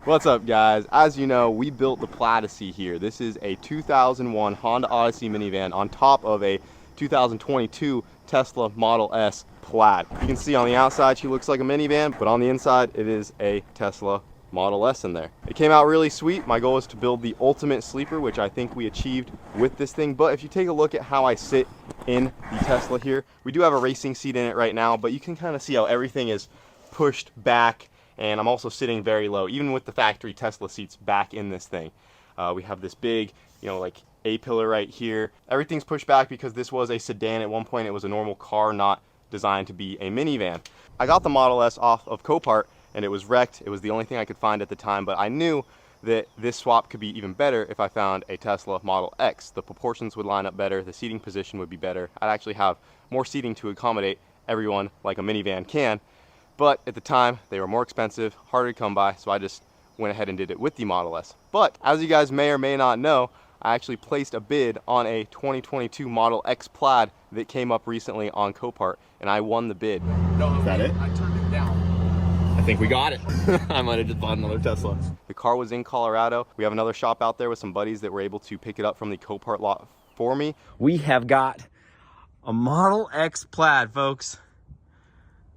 What's up, guys? As you know, we built the Plaidessey here. This is a 2001 Honda Odyssey minivan on top of a 2022 Tesla Model S Plaid. You can see on the outside she looks like a minivan, but on the inside it is a Tesla Model S in there. It came out really sweet. My goal is to build the ultimate sleeper, which I think we achieved with this thing. But if you take a look at how I sit in the Tesla here, we do have a racing seat in it right now, but you can kind of see how everything is pushed back. And I'm also sitting very low, even with the factory Tesla seats back in this thing. We have this big, like A-pillar right here. Everything's pushed back because this was a sedan. At one point it was a normal car, not designed to be a minivan. I got the Model S off of Copart and it was wrecked. It was the only thing I could find at the time, but I knew that this swap could be even better if I found a Tesla Model X. The proportions would line up better, the seating position would be better. I'd actually have more seating to accommodate everyone like a minivan can. But at the time, they were more expensive, harder to come by, so I just went ahead and did it with the Model S. But as you guys may or may not know, I actually placed a bid on a 2022 Model X Plaid that came up recently on Copart, and I won the bid. No, is that it? I turned it down. I think we got it. I might have just bought another Tesla. The car was in Colorado. We have another shop out there with some buddies that were able to pick it up from the Copart lot for me. We have got a Model X Plaid, folks.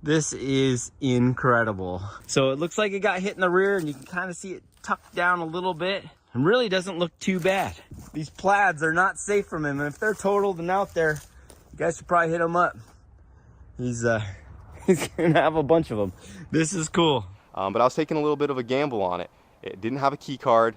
This is incredible. So it looks like it got hit in the rear and you can kind of see it tucked down a little bit. And really doesn't look too bad. These Plaids are not safe from him. And if they're totaled and out there, you guys should probably hit him up. He's gonna have a bunch of them. This is cool. But I was taking a little bit of a gamble on it. It didn't have a key card.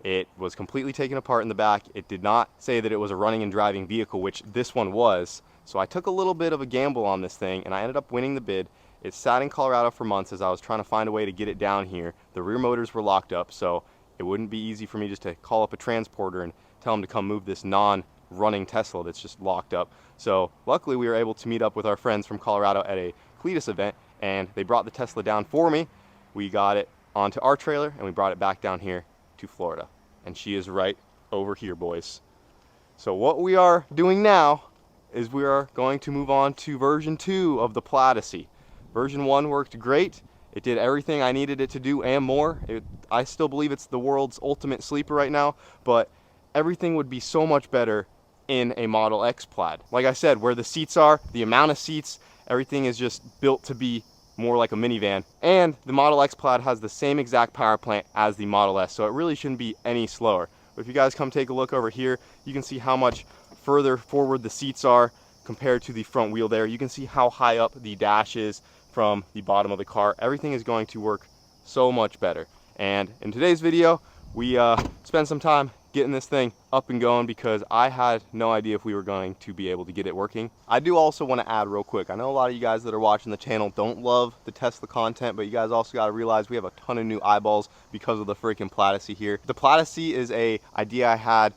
It was completely taken apart in the back. It did not say that it was a running and driving vehicle, which this one was. So I took a little bit of a gamble on this thing and I ended up winning the bid. It sat in Colorado for months as I was trying to find a way to get it down here. The rear motors were locked up, so it wouldn't be easy for me just to call up a transporter and tell them to come move this non-running Tesla that's just locked up. So luckily we were able to meet up with our friends from Colorado at a Plaidessey event and they brought the Tesla down for me. We got it onto our trailer and we brought it back down here to Florida. And she is right over here, boys. So what we are doing now is we are going to move on to version 2 of the Plaidessey. Version 1 worked great. It did everything I needed it to do and more. I still believe it's the world's ultimate sleeper right now, but everything would be so much better in a Model X Plaid. Like I said, where the seats are, the amount of seats, everything is just built to be more like a minivan. And the Model X Plaid has the same exact power plant as the Model S, so it really shouldn't be any slower. But if you guys come take a look over here, you can see how much further forward the seats are compared to the front wheel there. You can see how high up the dash is from the bottom of the car. Everything is going to work so much better. And in today's video, we spent some time getting this thing up and going because I had no idea if we were going to be able to get it working. I do also want to add real quick, I know a lot of you guys that are watching the channel don't love the Tesla content, but you guys also got to realize we have a ton of new eyeballs because of the freaking Plaidessey here. The Plaidessey is a idea I had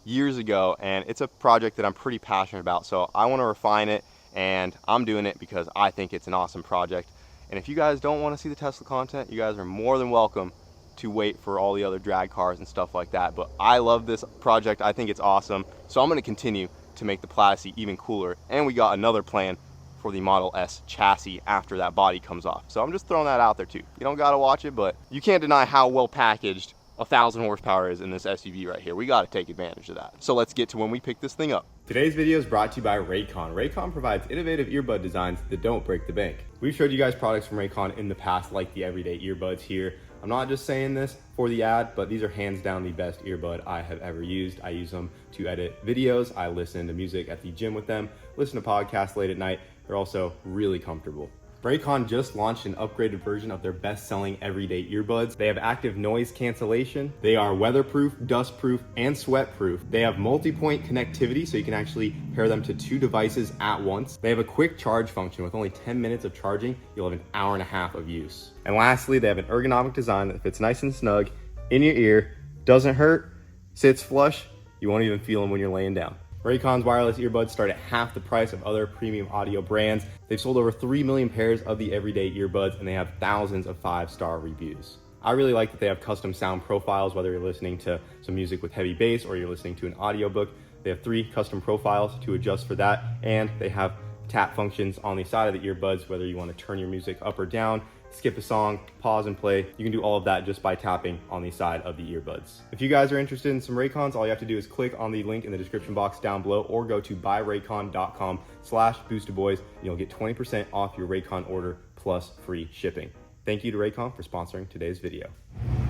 years ago and it's a project that I'm pretty passionate about, so I want to refine it and I'm doing it because I think it's an awesome project. And if you guys don't want to see the Tesla content, you guys are more than welcome to wait for all the other drag cars and stuff like that. But I love this project. I think it's awesome. So I'm going to continue to make the Plaidessey even cooler. And we got another plan for the Model S chassis after that body comes off. So I'm just throwing that out there too. You don't got to watch it, but you can't deny how well packaged 1,000 horsepower is in this SUV right here. We got to take advantage of that. So let's get to when we pick this thing up. Today's video is brought to you by Raycon. Raycon provides innovative earbud designs that don't break the bank. We've showed you guys products from Raycon in the past, like the everyday earbuds here. I'm not just saying this for the ad, but these are hands down the best earbud I have ever used. I use them to edit videos. I listen to music at the gym with them, listen to podcasts late at night. They're also really comfortable. Raycon just launched an upgraded version of their best-selling everyday earbuds. They have active noise cancellation. They are weatherproof, dustproof, and sweatproof. They have multi-point connectivity, so you can actually pair them to 2 devices at once. They have a quick charge function. With only 10 minutes of charging, you'll have an hour and a half of use. And lastly, they have an ergonomic design that fits nice and snug in your ear, doesn't hurt, sits flush, you won't even feel them when you're laying down. Raycon's wireless earbuds start at half the price of other premium audio brands. They've sold over 3 million pairs of the everyday earbuds and they have thousands of 5-star reviews. I really like that they have custom sound profiles, whether you're listening to some music with heavy bass or you're listening to an audiobook. They have 3 custom profiles to adjust for that, and they have tap functions on the side of the earbuds, whether you want to turn your music up or down, skip a song, pause and play. You can do all of that just by tapping on the side of the earbuds. If you guys are interested in some Raycons, all you have to do is click on the link in the description box down below or go to buyraycon.com/boostedboys and you'll get 20% off your Raycon order plus free shipping. Thank you to Raycon for sponsoring today's video.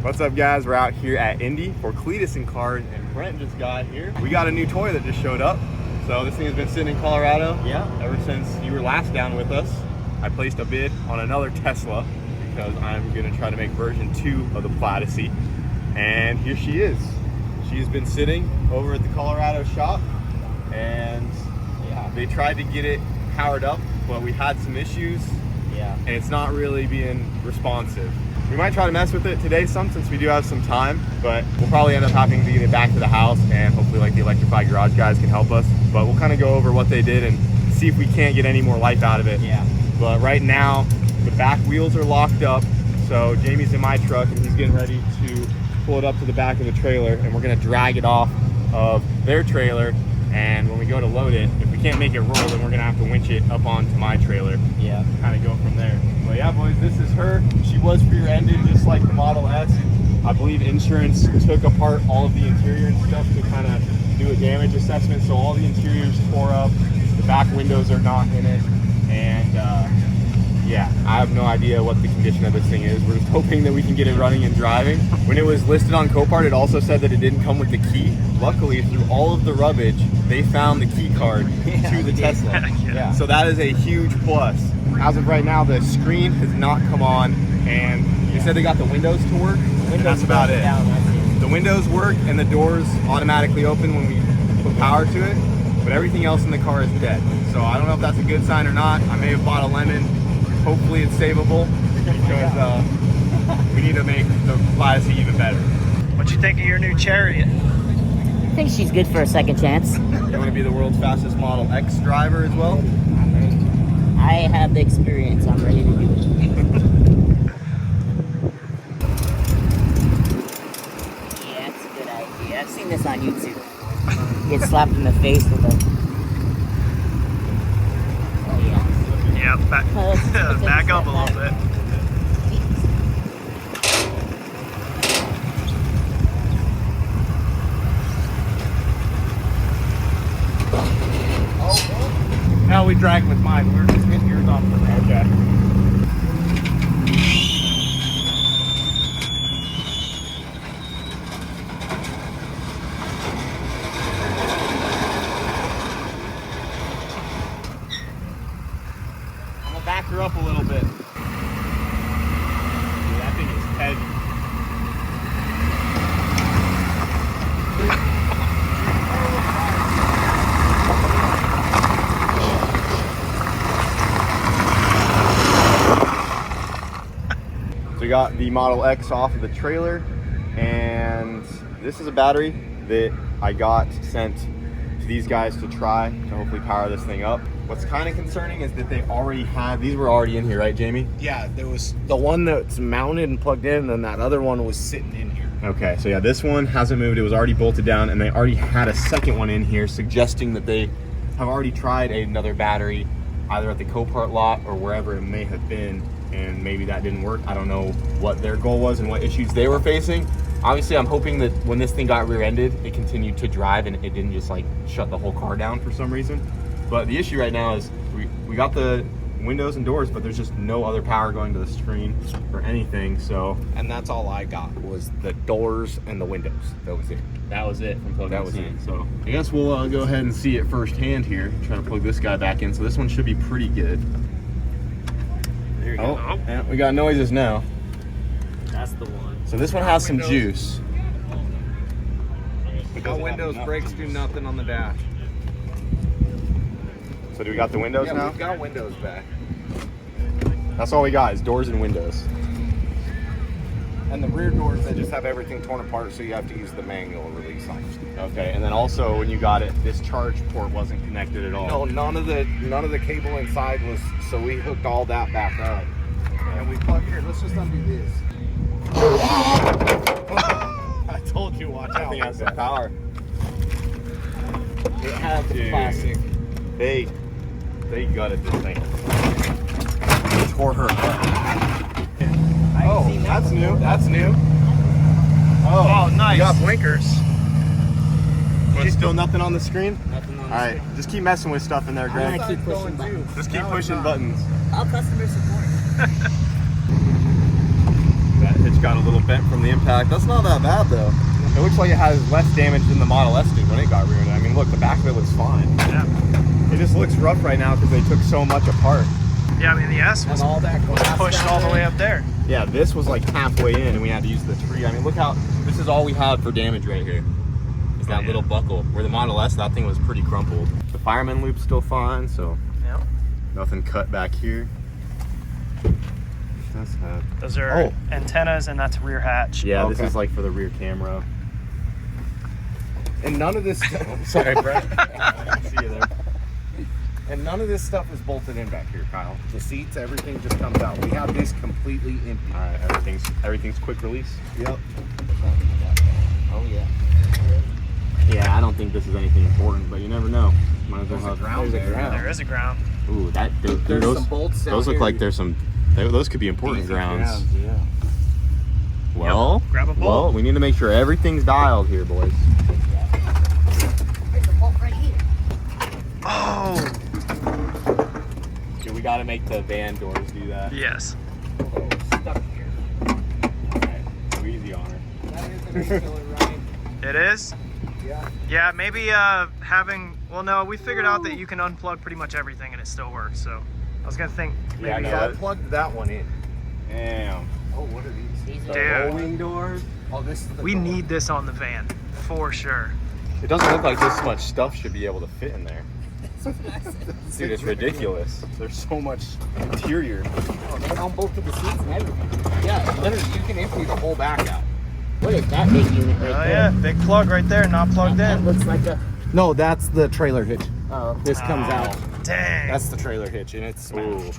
What's up guys, we're out here at Indy for Plaidessey cars and Brent just got here. We got a new toy that just showed up. So this thing has been sitting in Colorado ever since you were last down with us. I placed a bid on another Tesla because I'm gonna try to make version 2 of the Plaidessey. And here she is. She's been sitting over at the Colorado shop and they tried to get it powered up, but we had some issues and it's not really being responsive. We might try to mess with it today since we do have some time, but we'll probably end up having to get it back to the house and hopefully like the Electrified Garage guys can help us. But we'll kind of go over what they did and see if we can't get any more life out of it. But right now, the back wheels are locked up. So Jamie's in my truck and he's getting ready to pull it up to the back of the trailer and we're gonna drag it off of their trailer. And when we go to load it, if we can't make it roll, then we're gonna have to winch it up onto my trailer. Kind of go from there. But yeah, boys, this is her. She was rear-ended just like the Model S. I believe insurance took apart all of the interior and stuff to kind of do a damage assessment. So all the interior's tore up, the back windows are not in it. And yeah, I have no idea what the condition of this thing is. We're just hoping that we can get it running and driving. When it was listed on Copart, it also said that it didn't come with the key. Luckily, through all of the rubbish, they found the key card to the Tesla. So that is a huge plus. As of right now, the screen has not come on, and they said they got the windows to work, and that's about it. The windows work, and the doors automatically open when we put power to it, but everything else in the car is dead. So I don't know if that's a good sign or not. I may have bought a lemon. Hopefully it's savable, because we need to make the Plaidessey even better. What you think of your new Chariot? I think she's good for a second chance. You want to be the world's fastest Model X driver as well? I have the experience. I'm ready to do it. Yeah, that's a good idea. I've seen this on YouTube. Get slapped in the face with a... Yeah, back up a little bit. Now we drag with mine. We're just getting yours off the road. Okay. I'm gonna back her up a little bit. Dude, that thing is heavy. So we got the Model X off of the trailer, and this is a battery that I got sent to these guys to try to hopefully power this thing up. What's kind of concerning is that they already had, these were already in here, right, Jamie? Yeah, there was the one that's mounted and plugged in, and then that other one was sitting in here. Okay, so yeah, this one hasn't moved. It was already bolted down, and they already had a second one in here, suggesting that they have already tried another battery either at the Copart lot or wherever it may have been, and maybe that didn't work. I don't know what their goal was and what issues they were facing. Obviously, I'm hoping that when this thing got rear-ended, it continued to drive and it didn't just like shut the whole car down for some reason. But the issue right now is we got the windows and doors, but there's just no other power going to the screen or anything. So, And that's all I got was the doors and the windows. That was it. that was it from plugging That was this in. it. So I guess we'll go ahead and see it firsthand here. Try to plug this guy back in. So this one should be pretty good. There you go. Oh, yeah, we got noises now. That's the one. So this one has some juice. No windows, brakes, do nothing on the dash. So do we got the windows Yeah, now? we've got windows back. That's all we got is doors and windows. And the rear doors, they just have everything torn apart, so you have to use the manual release on them. Okay, and then also when you got it, this charge port wasn't connected at all. No, none of the cable inside was, so we hooked all that back up. And we plug here, let's just undo this. I told you, watch I out. think that's some power. It has Dude. plastic. They gutted this thing. Tore her apart. Oh, that's new. That's new. Oh, nice. You got blinkers. But still nothing on the screen? Nothing on All the right, screen. just keep messing with stuff in there, I'm Greg. gonna keep pushing buttons. Just keep pushing buttons. All customer support. That hitch got a little bent from the impact. That's not that bad though. It looks like it has less damage than the Model S did when it got rear-ended. I mean, look, the back of it looks fine. Yeah. It just looks rough right now because they took so much apart. Yeah, I mean, the S was And all that glass pushed down all the there. way up there. Yeah, this was like halfway in and we had to use the tree. I mean, look how, this is all we had for damage right here. Is that little buckle. Where the Model S, that thing was pretty crumpled. The fireman loop's still fine, so Yep. nothing cut back here. That's that. Those are antennas, and that's rear hatch. Yeah, Okay. this is like for the rear camera. And none of this. Sorry, Brett. See you there. And none of this stuff is bolted in back here, Kyle. The seats, everything just comes out. We have this completely empty. All right, everything's quick release. Yep. Oh yeah. Yeah, I don't think this is anything important, but you never know. Might as well There's a have. ground there. There is a ground. Ooh, There's those, some bolts down those look here. like there's some. Those could be important Easy grounds. Yeah. Well, Grab a bolt. well, we need to make sure everything's dialed here, boys. There's a bolt right here. Oh, Okay, we got to make the van doors do that. yes. Oh, stuck here. All right, go easy on her. That is an killer, Ryan. It is? Yeah. Yeah, maybe having, well, no, we figured out that you can unplug pretty much everything and it still works, so I was going to think maybe Yeah, I know. I plugged that one in. Damn. Oh, what are these? These Dude. are Rolling doors. Oh, this is the we door. need this on the van, for sure. It doesn't look like this much stuff should be able to fit in there. Dude, it's ridiculous. There's so much interior. Oh, they unbolted the seats and everything. Yeah, literally, you can empty the whole back out. What is that big unit right Oh there? yeah, big plug right there, not plugged That in. looks like a. No, that's the trailer hitch. Oh. This comes Oh, out. Dang. That's the trailer hitch, and it's Ooh.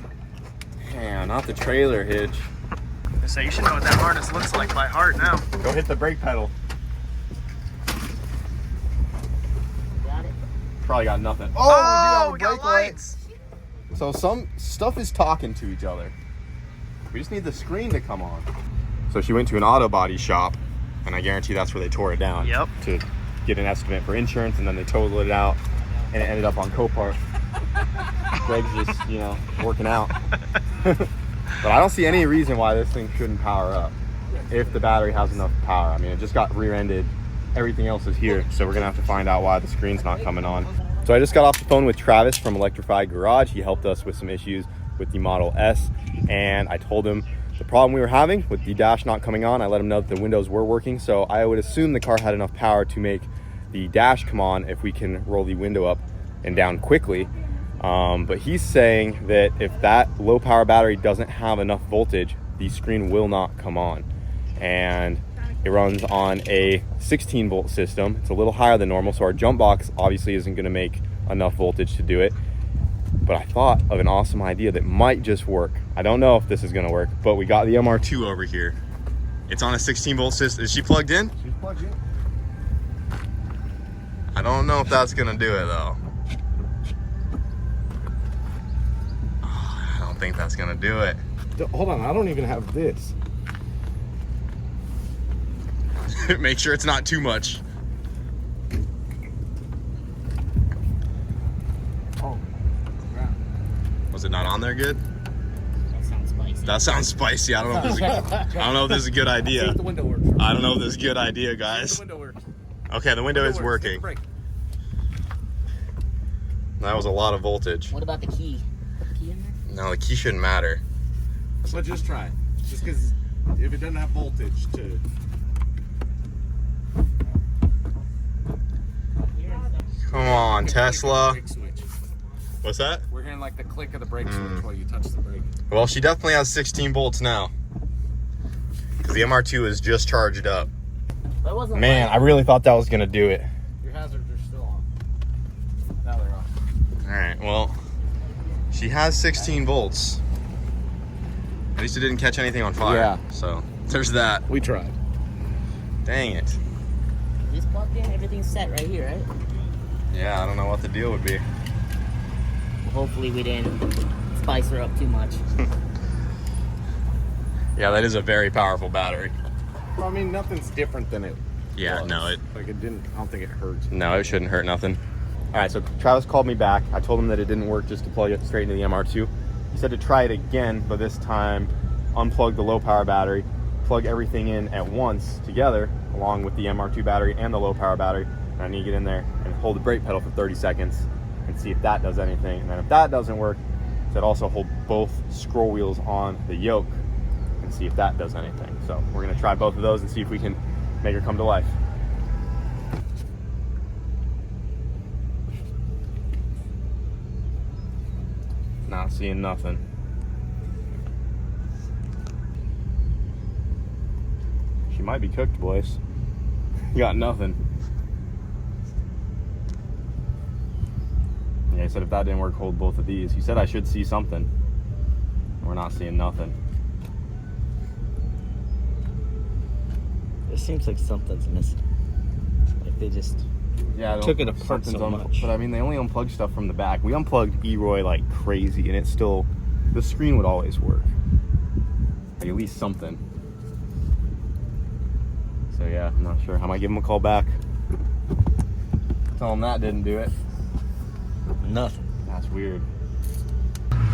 Damn, not the trailer hitch. So you should know what that harness looks like by heart now. Go hit the brake pedal. Got it. Probably got nothing. Oh, we got lights. So some stuff is talking to each other. We just need the screen to come on. So she went to an auto body shop, and I guarantee that's where they tore it down. Yep. To get an estimate for insurance, and then they totaled it out, and it ended up on Copart. Greg's just, you know, working out. But I don't see any reason why this thing shouldn't power up if the battery has enough power. I mean, it just got rear-ended. Everything else is here, so we're gonna have to find out why the screen's not coming on. So I just got off the phone with Travis from Electrified Garage. He helped us with some issues with the Model S, and I told him the problem we were having with the dash not coming on. I let him know that the windows were working, so I would assume the car had enough power to make the dash come on if we can roll the window up and down quickly. But he's saying that if that low power battery doesn't have enough voltage, the screen will not come on. And it runs on a 16 volt system. It's a little higher than normal, so our jump box obviously isn't gonna make enough voltage to do it. But I thought of an awesome idea that might just work. I don't know if this is gonna work, but we got the MR2 over here. It's on a 16 volt system. Is she plugged in? She's plugged in. I don't know if that's gonna do it though. I don't think that's gonna do it. Hold on, I don't even have this. Make sure it's not too much. Oh, crap. Was it not on there good? That sounds spicy. That sounds spicy. I don't know if this is, I don't know if this is a good See idea. if the window works. I don't know if this is a good idea, guys. The window works. Okay, the window is works. Take working. the brake. That was a lot of voltage. What about the key? Put the key in there? No, the key shouldn't matter. But just try it. Just because if it doesn't have voltage to... Come on, Tesla. Brake switch. What's that? We're hearing like the click of the brake switch while you touch the brake. Well, she definitely has 16 volts now. Because the MR2 is just charged up. That wasn't Man, I really thought that was going to do it. Your hazards are still on. Now they're off. All right, well, she has 16 volts. At least it didn't catch anything on fire. Yeah. So there's that. We tried. Dang it. This plugged in, everything's set right here, right? Yeah, I don't know what the deal would be. Hopefully we didn't spice her up too much. Yeah, that is a very powerful battery. Well, I mean, nothing's different than it Yeah, was. no, it Like, it didn't, I don't think it hurts. No, it shouldn't hurt nothing. All right, so Travis called me back. I told him that it didn't work just to plug it straight into the MR2. He said to try it again, but this time unplug the low power battery, plug everything in at once together, along with the MR2 battery and the low power battery. And I need to get in there and hold the brake pedal for 30 seconds and see if that does anything. And then if that doesn't work, he said also hold both scroll wheels on the yoke and see if that does anything. So we're gonna try both of those and see if we can make her come to life. Not seeing nothing. She might be cooked, boys. Got nothing. Yeah, he said if that didn't work, hold both of these. He said I should see something. We're not seeing nothing. It seems like something's missing. Like they just took it apart so much. But I mean, they only unplugged stuff from the back. We unplugged E-Roy like crazy, and it's still, the screen would always work. Like at least something. So yeah, I'm not sure. I might give him a call back. Tell him that didn't do it. Nothing. That's weird.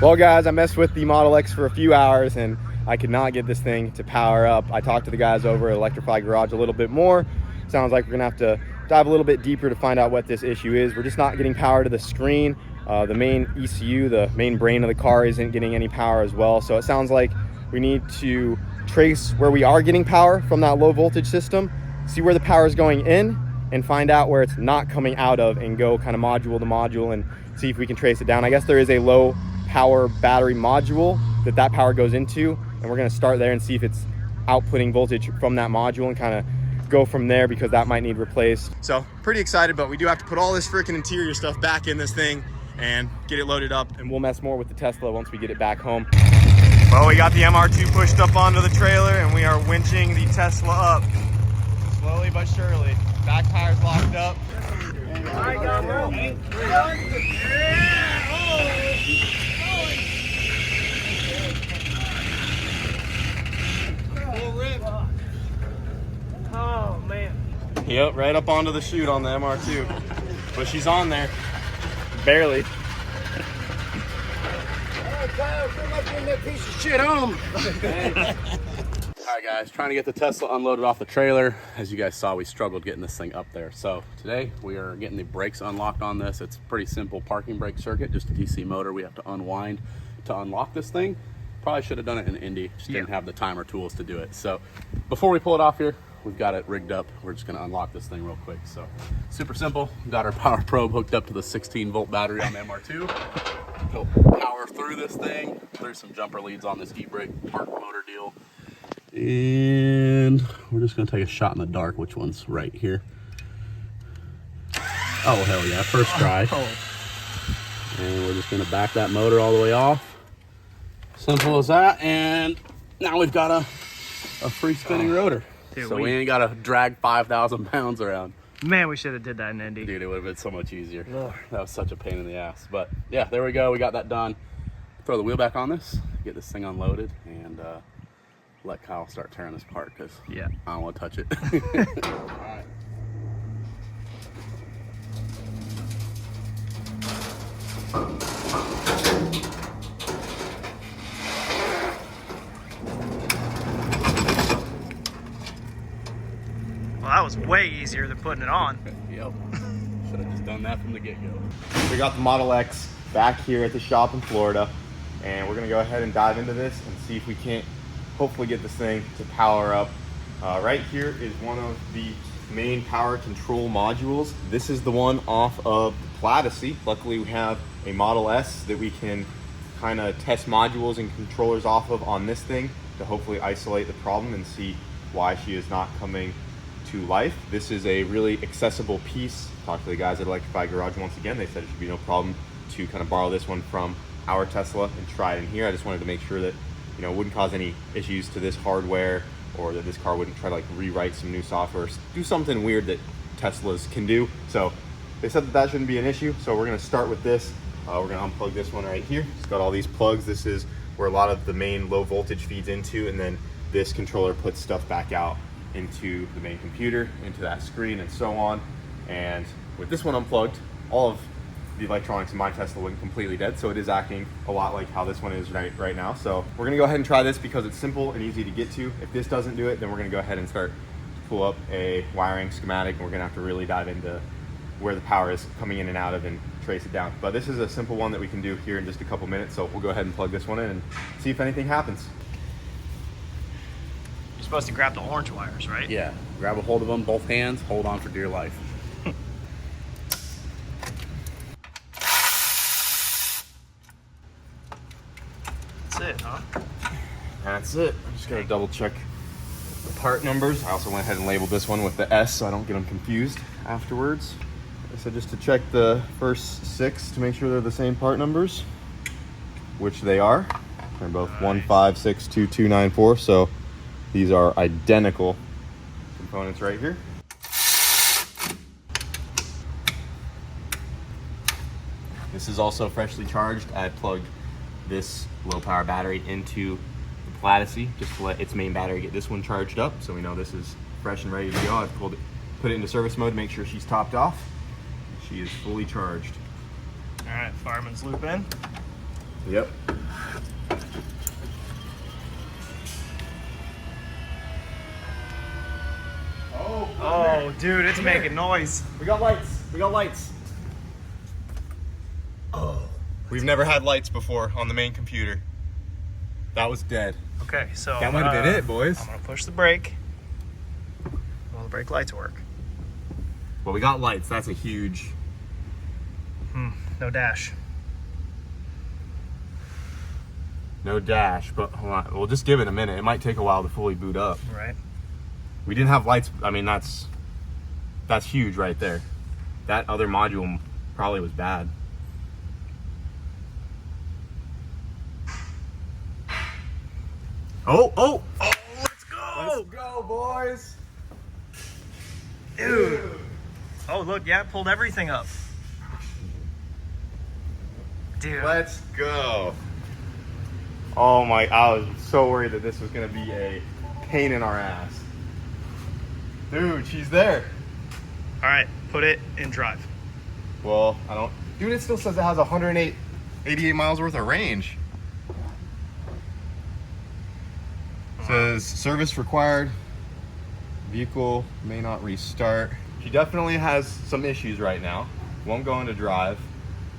Well, guys, I messed with the Model X for a few hours, and I could not get this thing to power up. I talked to the guys over at Electrify Garage a little bit more. Sounds like we're gonna have to dive a little bit deeper to find out what this issue is. We're just not getting power to the screen. The main ECU, the main brain of the car, isn't getting any power as well. So it sounds like we need to trace where we are getting power from that low voltage system, see where the power is going in, and find out where it's not coming out of, and go kind of module to module and see if we can trace it down. I guess there is a low power battery module that power goes into, and we're gonna start there and see if it's outputting voltage from that module and kind of go from there, because that might need replaced. So pretty excited, but we do have to put all this freaking interior stuff back in this thing and get it loaded up, and we'll mess more with the Tesla once we get it back home. Well, we got the MR2 pushed up onto the trailer, and we are winching the Tesla up slowly but surely. Back tire's locked up. Oh man. Yep, right up onto the chute on the MR2. But she's on there. Barely. Alright guys, trying to get the Tesla unloaded off the trailer. As you guys saw, we struggled getting this thing up there. So today we are getting the brakes unlocked on this. It's a pretty simple parking brake circuit, just a DC motor we have to unwind to unlock this thing. Probably should have done it in Indy, just didn't have the time or tools to do it. So before we pull it off here, we've got it rigged up. We're just gonna unlock this thing real quick. So super simple. Got our power probe hooked up to the 16-volt battery on the MR2. Go power through this thing. There's some jumper leads on this e-brake park motor deal. And we're just gonna take a shot in the dark. Which one's right here? Oh, hell yeah, first try. And we're just gonna back that motor all the way off. Simple as that. And now we've got a free spinning rotor. Dude, so we ain't gotta drag 5,000 pounds around. Man, we should have did that in Indy. Dude, it would have been so much easier. Lord. That was such a pain in the ass. But yeah, there we go. We got that done. Throw the wheel back on this, get this thing unloaded, and let Kyle start tearing this apart, because Yeah. I don't want to touch it. All right. Well, that was way easier than putting it on. Yep. Should have just done that from the get-go. We got the Model X back here at the shop in Florida, and we're gonna go ahead and dive into this and see if we can't hopefully get this thing to power up. Right here is one of the main power control modules. This is the one off of the Plaidessey. Luckily we have a Model S that we can kind of test modules and controllers off of on this thing to hopefully isolate the problem and see why she is not coming to life. This is a really accessible piece. Talked to the guys at Electrify Garage once again. They said it should be no problem to kind of borrow this one from our Tesla and try it in here. I just wanted to make sure that, you know, it wouldn't cause any issues to this hardware, or that this car wouldn't try to like rewrite some new software, do something weird that Teslas can do. So they said that that shouldn't be an issue. So we're gonna start with this. We're gonna unplug this one right here. It's got all these plugs. This is where a lot of the main low voltage feeds into, and then this controller puts stuff back out into the main computer, into that screen, and so on. And with this one unplugged, all of the electronics in my Tesla went completely dead, so it is acting a lot like how this one is right now. So we're gonna go ahead and try this because it's simple and easy to get to. If this doesn't do it, then we're gonna go ahead and start to pull up a wiring schematic, and we're gonna have to really dive into where the power is coming in and out of and trace it down. But this is a simple one that we can do here in just a couple minutes, so we'll go ahead and plug this one in and see if anything happens. You're supposed to grab the orange wires, right? Yeah, grab a hold of them, both hands, hold on for dear life. That's it, huh? That's it. I'm just gonna double check the part numbers. I also went ahead and labeled this one with the S so I don't get them confused afterwards. I said just to check the first 6 to make sure they're the same part numbers, which they are. They're both 1562294, so these are identical components right here. This is also freshly charged. I plugged this low power battery into the Plaidessey just to let its main battery get this one charged up, so we know this is fresh and ready to go. I've put it into service mode to make sure she's topped off. She is fully charged. All right, fireman's loop in. Yep. Oh, dude, it's making noise. We got lights. We got lights. Oh. We've never had lights before on the main computer. That was dead. Okay, so That might have been it, boys. I'm gonna push the brake. Will the brake lights work? Well, we got lights. That's a huge... No dash. No dash, but hold on. We'll just give it a minute. It might take a while to fully boot up. Right. We didn't have lights. I mean, that's huge right there. That other module probably was bad. Oh, let's go! Let's go, boys! Dude. Oh, look, yeah, it pulled everything up. Dude. Let's go. Oh my, I was so worried that this was gonna be a pain in our ass. Dude, she's there. All right, put it in drive. Well, I don't, dude, it still says it has 88 miles worth of range. Says service required. Vehicle may not restart. She definitely has some issues right now. Won't go into drive.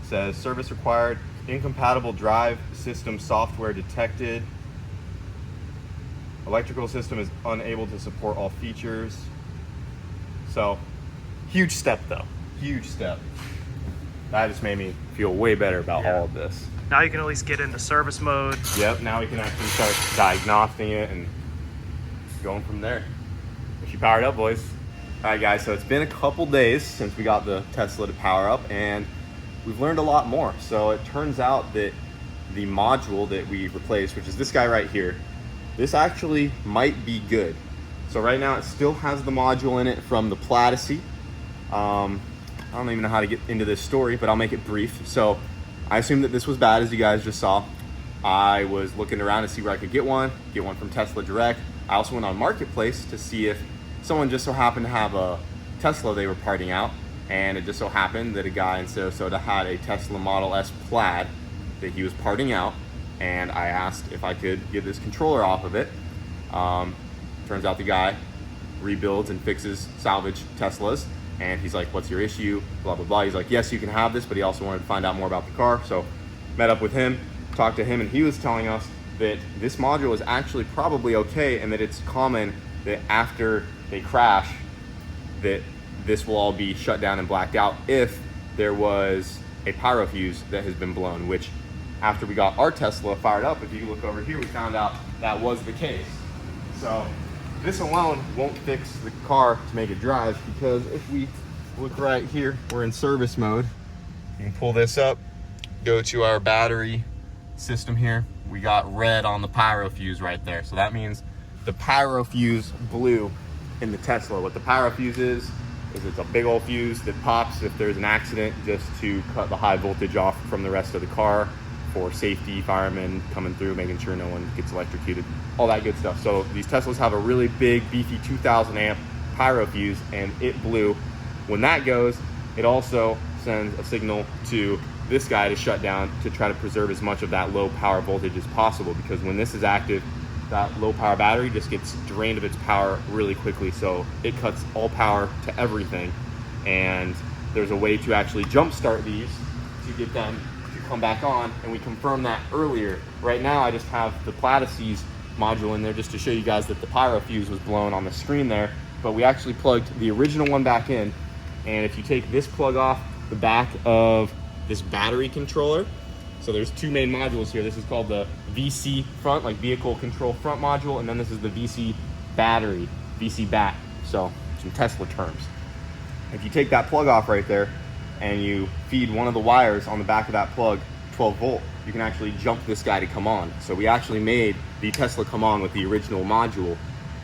Says service required. Incompatible drive system software detected. Electrical system is unable to support all features. So, huge step though. Huge step. That just made me feel way better about all of this. Now you can at least get into service mode. Yep, now we can actually start diagnosing it and going from there. She powered up, boys. All right, guys, so it's been a couple days since we got the Tesla to power up, and we've learned a lot more. So it turns out that the module that we replaced, which is this guy right here, this actually might be good. So right now it still has the module in it from the Plaidessey. I don't even know how to get into this story, but I'll make it brief. So I assumed that this was bad, as you guys just saw. I was looking around to see where I could get one from Tesla Direct. I also went on Marketplace to see if someone just so happened to have a Tesla they were parting out, and it just so happened that a guy in Sarasota had a Tesla Model S Plaid that he was parting out, and I asked if I could get this controller off of it. Turns out the guy rebuilds and fixes salvage Teslas, and he's like, what's your issue, blah blah blah. He's like, yes, you can have this, but he also wanted to find out more about the car. So met up with him, talked to him, and he was telling us that this module is actually probably okay, and that it's common that after they crash that this will all be shut down and blacked out if there was a pyro fuse that has been blown, which after we got our Tesla fired up, if you look over here, we found out that was the case. So this alone won't fix the car to make it drive, because if we look right here, we're in service mode. You can pull this up, go to our battery system here. We got red on the pyro fuse right there. So that means the pyro fuse blew in the Tesla. What the pyro fuse is it's a big old fuse that pops if there's an accident, just to cut the high voltage off from the rest of the car for safety, firemen coming through, making sure no one gets electrocuted, all that good stuff. So these Teslas have a really big, beefy 2000 amp pyro fuse, and it blew. When that goes, it also sends a signal to this guy to shut down to try to preserve as much of that low power voltage as possible, because when this is active, that low power battery just gets drained of its power really quickly. So it cuts all power to everything, and there's a way to actually jump start these to get them to come back on, and we confirmed that earlier. Right now I just have the Plaidessey module in there just to show you guys that the pyro fuse was blown on the screen there, but we actually plugged the original one back in. And if you take this plug off the back of this battery controller, so there's two main modules here. This is called the VC front, like vehicle control front module, and then this is the VC battery, VC bat, so some Tesla terms. If you take that plug off right there and you feed one of the wires on the back of that plug 12 volt, you can actually jump this guy to come on. So we actually made the Tesla come on with the original module,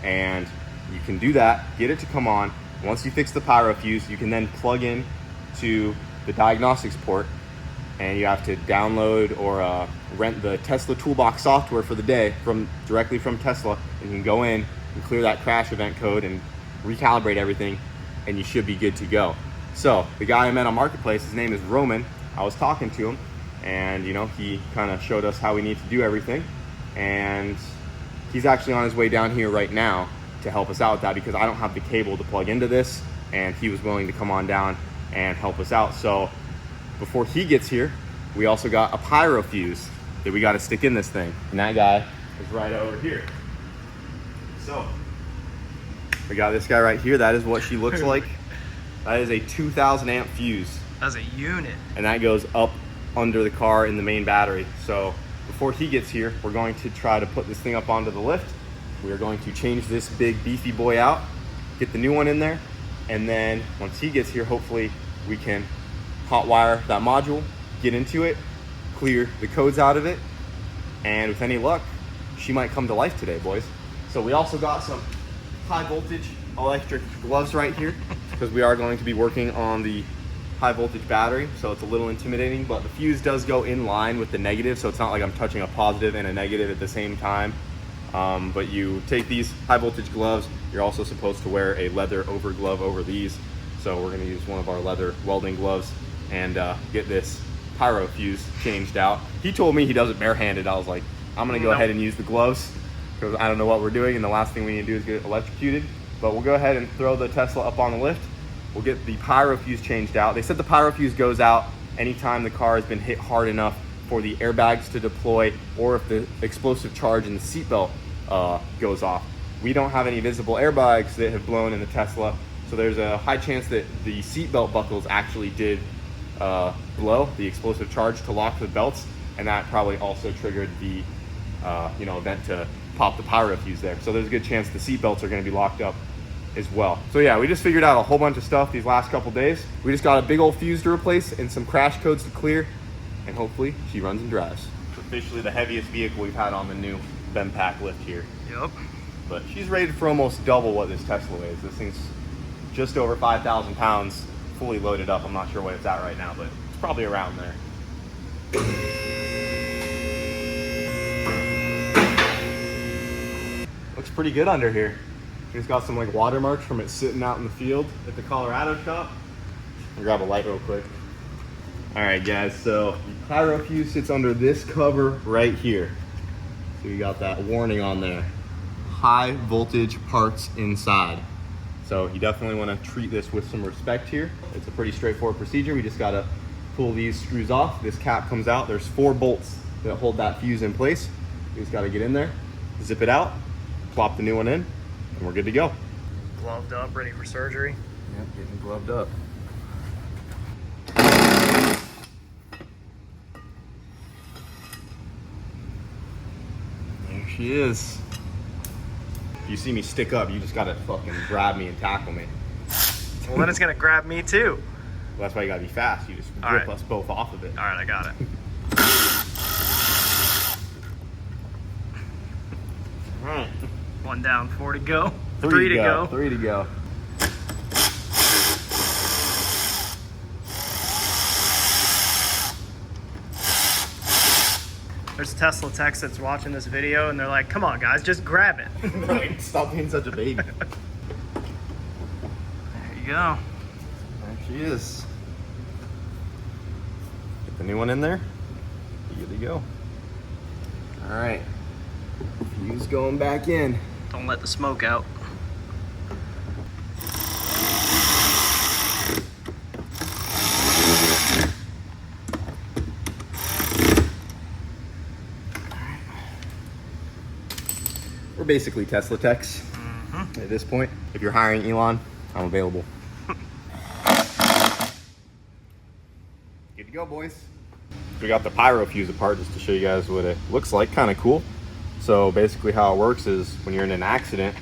and you can do that, get it to come on. Once you fix the pyro fuse, you can then plug in to the diagnostics port, and you have to download or rent the Tesla Toolbox software for the day directly from Tesla. You can go in and clear that crash event code and recalibrate everything, and you should be good to go. So the guy I met on Marketplace, his name is Roman. I was talking to him, and he kind of showed us how we need to do everything, and he's actually on his way down here right now to help us out with that, because I don't have the cable to plug into this, and he was willing to come on down and help us out. So before he gets here, we also got a pyro fuse that we got to stick in this thing, and that guy is right over here. So we got this guy right here. That is what she looks like. That is a 2000 amp fuse. That's a unit. And that goes up under the car in the main battery. So before he gets here, we're going to try to put this thing up onto the lift. We are going to change this big beefy boy out, get the new one in there, and then once he gets here, hopefully we can hot wire that module, get into it, clear the codes out of it, and with any luck, she might come to life today, boys. So we also got some high voltage electric gloves right here, because we are going to be working on the high voltage battery, so it's a little intimidating, but the fuse does go in line with the negative, so it's not like I'm touching a positive and a negative at the same time. But you take these high voltage gloves, you're also supposed to wear a leather over glove over these. So we're gonna use one of our leather welding gloves and get this pyro fuse changed out. He told me he does it barehanded. I was like, I'm gonna go ahead and use the gloves, because I don't know what we're doing, and the last thing we need to do is get it electrocuted. But we'll go ahead and throw the Tesla up on the lift. We'll get the pyro fuse changed out. They said the pyro fuse goes out anytime the car has been hit hard enough for the airbags to deploy, or if the explosive charge in the seatbelt goes off. We don't have any visible airbags that have blown in the Tesla, so there's a high chance that the seatbelt buckles actually did blow the explosive charge to lock the belts, and that probably also triggered the event to pop the pyro fuse there. So there's a good chance the seatbelts are going to be locked up as well. So yeah, we just figured out a whole bunch of stuff these last couple days. We just got a big old fuse to replace and some crash codes to clear, and hopefully she runs and drives. It's officially the heaviest vehicle we've had on the new BEMPAC lift here. Yep. But she's rated for almost double what this Tesla weighs. This thing's just over 5,000 pounds, fully loaded up. I'm not sure what it's at right now, but it's probably around there. Looks pretty good under here. It's got some like watermarks from it sitting out in the field at the Colorado shop. I'll grab a light real quick. All right, guys, so the pyro fuse sits under this cover right here. So you got that warning on there. High voltage parts inside. So you definitely want to treat this with some respect here. It's a pretty straightforward procedure. We just got to pull these screws off. This cap comes out. There's 4 bolts that hold that fuse in place. You just got to get in there, zip it out, plop the new one in, and we're good to go. Gloved up, ready for surgery. Yep, getting gloved up. There she is. If you see me stick up, you just gotta fucking grab me and tackle me. Well, then it's gonna grab me too. Well, that's why you gotta be fast. You just rip us both off of it. All right, I got it. All right. 1 down, 4 to go. 3 to go. 3 to go. There's a Tesla tech that's watching this video and they're like, come on guys, just grab it. Right, stop being such a baby. There you go. There she is. Get the new one in there. Good to go. All right. Fuse going back in. Don't let the smoke out. We're basically Tesla techs at this point. If you're hiring Elon, I'm available. Good to go, boys. We got the pyro fuse apart just to show you guys what it looks like. Kind of cool. So basically how it works is when you're in an accident,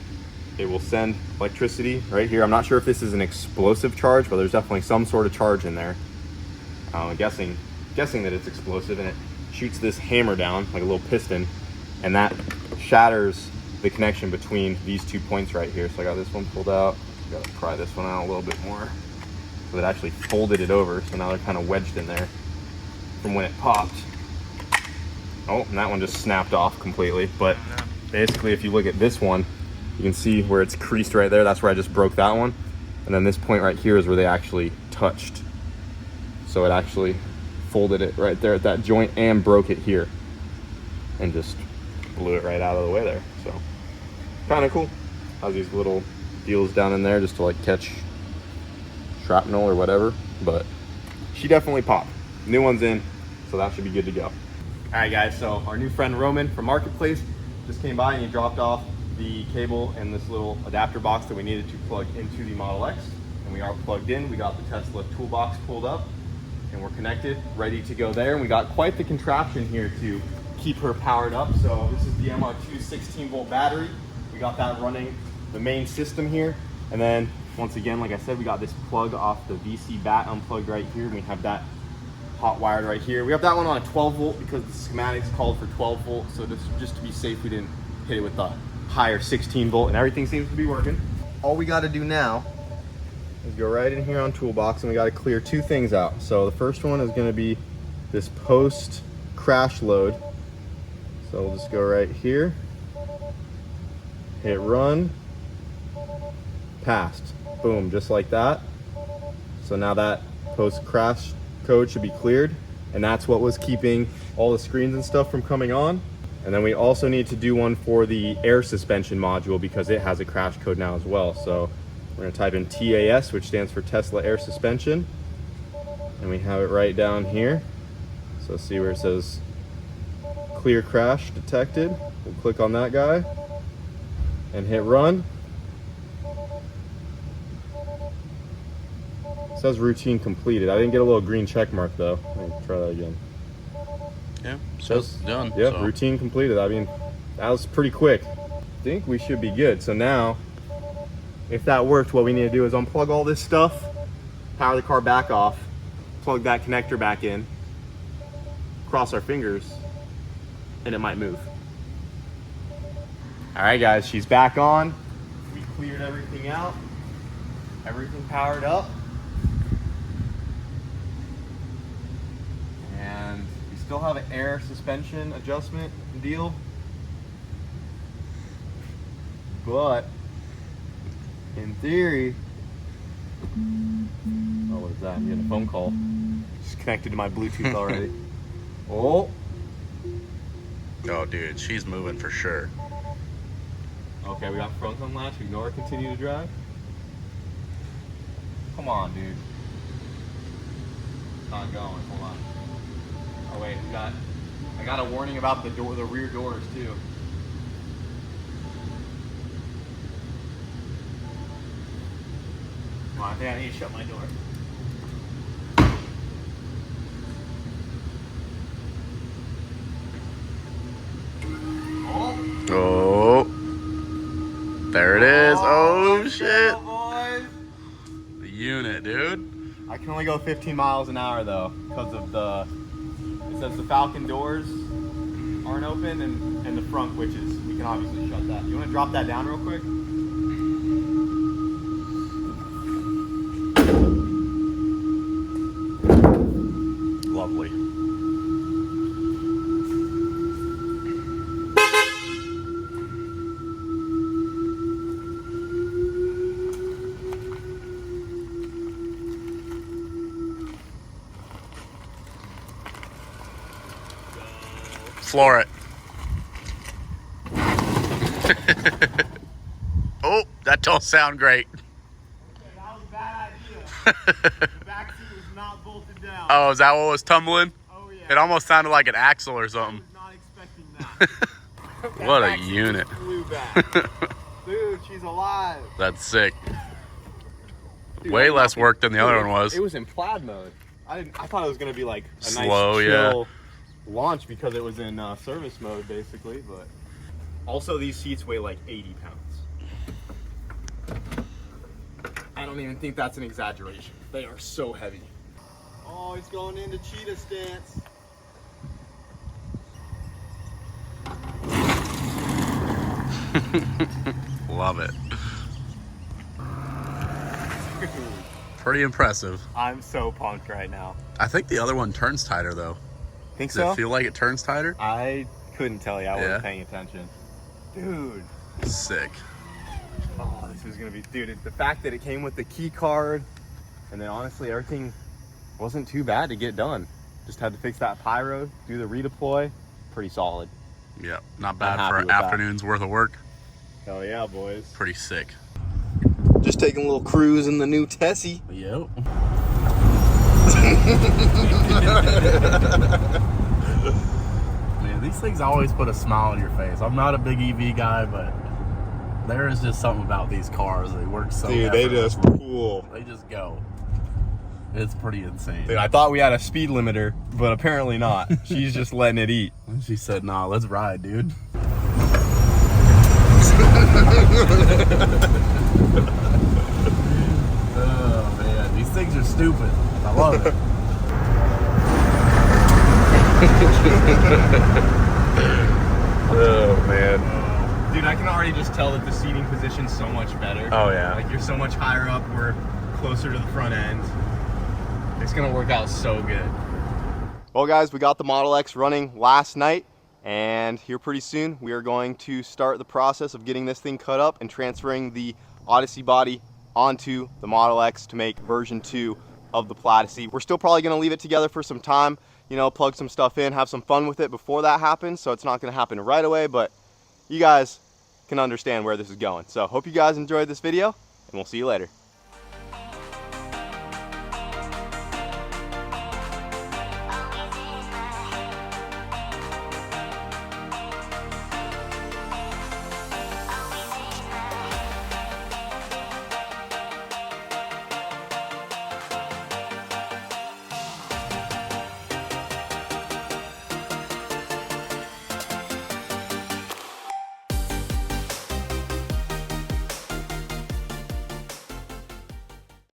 it will send electricity right here. I'm not sure if this is an explosive charge, but there's definitely some sort of charge in there. I'm guessing that it's explosive, and it shoots this hammer down like a little piston, and that shatters the connection between these 2 points right here. So I got this one pulled out. Gotta pry this one out a little bit more. So it actually folded it over, so now they're kind of wedged in there from when it popped. Oh, and that one just snapped off completely. But basically, if you look at this one, you can see where it's creased right there. That's where I just broke that one. And then this point right here is where they actually touched. So it actually folded it right there at that joint and broke it here. And just blew it right out of the way there. So kind of cool. Has these little deals down in there just to like catch shrapnel or whatever. But she definitely popped. New one's in, so that should be good to go. All right, guys, so our new friend Roman from Marketplace just came by and he dropped off the cable and this little adapter box that we needed to plug into the Model X. And we are plugged in. We got the Tesla toolbox pulled up and we're connected, ready to go there. And we got quite the contraption here to keep her powered up. So this is the MR2 16-volt battery. We got that running the main system here. And then once again, like I said, we got this plug off the VC bat unplugged right here. And we have that hot wired right here. We have that one on a 12 volt because the schematics called for 12 volt. So just to be safe, we didn't hit it with the higher 16 volt, and everything seems to be working. All we got to do now is go right in here on toolbox, and we got to clear 2 things out. So the first one is going to be this post crash load. So we'll just go right here, hit run, passed, boom, just like that. So now that post crash code should be cleared, and that's what was keeping all the screens and stuff from coming on. And then we also need to do one for the air suspension module because it has a crash code now as well. So we're going to type in TAS, which stands for Tesla Air Suspension, and we have it right down here. So see where it says clear crash detected. We'll click on that guy and hit run. It says routine completed. I didn't get a little green check mark though. Let me try that again. Yeah, so it's done. Yeah, so. routine completed. I mean, that was pretty quick. I think we should be good. So now, if that worked, what we need to do is unplug all this stuff, power the car back off, plug that connector back in, cross our fingers, and it might move. All right, guys, she's back on. We cleared everything out. Everything powered up. And we still have an air suspension adjustment deal. But in theory, oh, what is that? I'm getting a phone call. Just connected to my Bluetooth already. Oh. Oh, dude, she's moving for sure. Okay, we got front unlatch. Ignore, continue to drive. Come on, dude. It's not going. Hold on. Oh wait, I got a warning about the rear doors too. Come on, I think I need to shut my door. Oh, there it is. Oh, shit. Boys. The unit, dude. I can only go 15 miles an hour though, because of it says the Falcon doors aren't open and the front witches. We can obviously shut that. You want to drop that down real quick? Lovely. floor it. Oh, that don't sound great. That was a bad idea. The back seat was not bolted down. Oh, is that what was tumbling? Oh yeah. It almost sounded like an axle or something. I was not expecting that. What a unit. Flew back. Dude, she's alive. That's sick. Dude, Way I'm less not- work than the other one was. It was in plaid mode. I thought it was gonna be like a Slow, nice, yeah. chill launch because it was in service mode basically. But also these seats weigh like 80 pounds. I don't even think that's an exaggeration. They are so heavy. Oh, he's going into cheetah stance. Love it. Pretty impressive. I'm so pumped right now. I think the other one turns tighter though. Think Does so? it feel like it turns tighter? I couldn't tell you. I Yeah. wasn't paying attention. Dude. Sick. Oh, this is gonna be, dude, the fact that it came with the key card, and then honestly everything wasn't too bad to get done. Just had to fix that pyro, do the redeploy, pretty solid. Yeah, not I'm bad happy for with an that. afternoon's worth of work. Hell yeah, boys. Pretty sick. Just taking a little cruise in the new Tessie. Yep. Man, these things always put a smile on your face. I'm not a big EV guy, but there is just something about these cars. They work so Dude, they just effortlessly. cool. They just go. It's pretty insane. Dude, I thought we had a speed limiter, but apparently not. She's just letting it eat. She said, nah, let's ride, dude. Oh, man. These things are stupid. I love it. Oh, man. Dude, I can already just tell that the seating position's so much better. Oh, yeah. Like, you're so much higher up. We're closer to the front end. It's gonna work out so good. Well, guys, we got the Model X running last night, and here pretty soon we are going to start the process of getting this thing cut up and transferring the Odyssey body onto the Model X to make version 2 of the Plaidessey. We're still probably gonna leave it together for some time, you know, plug some stuff in, have some fun with it before that happens, so it's not gonna happen right away, but you guys can understand where this is going. So hope you guys enjoyed this video, and we'll see you later.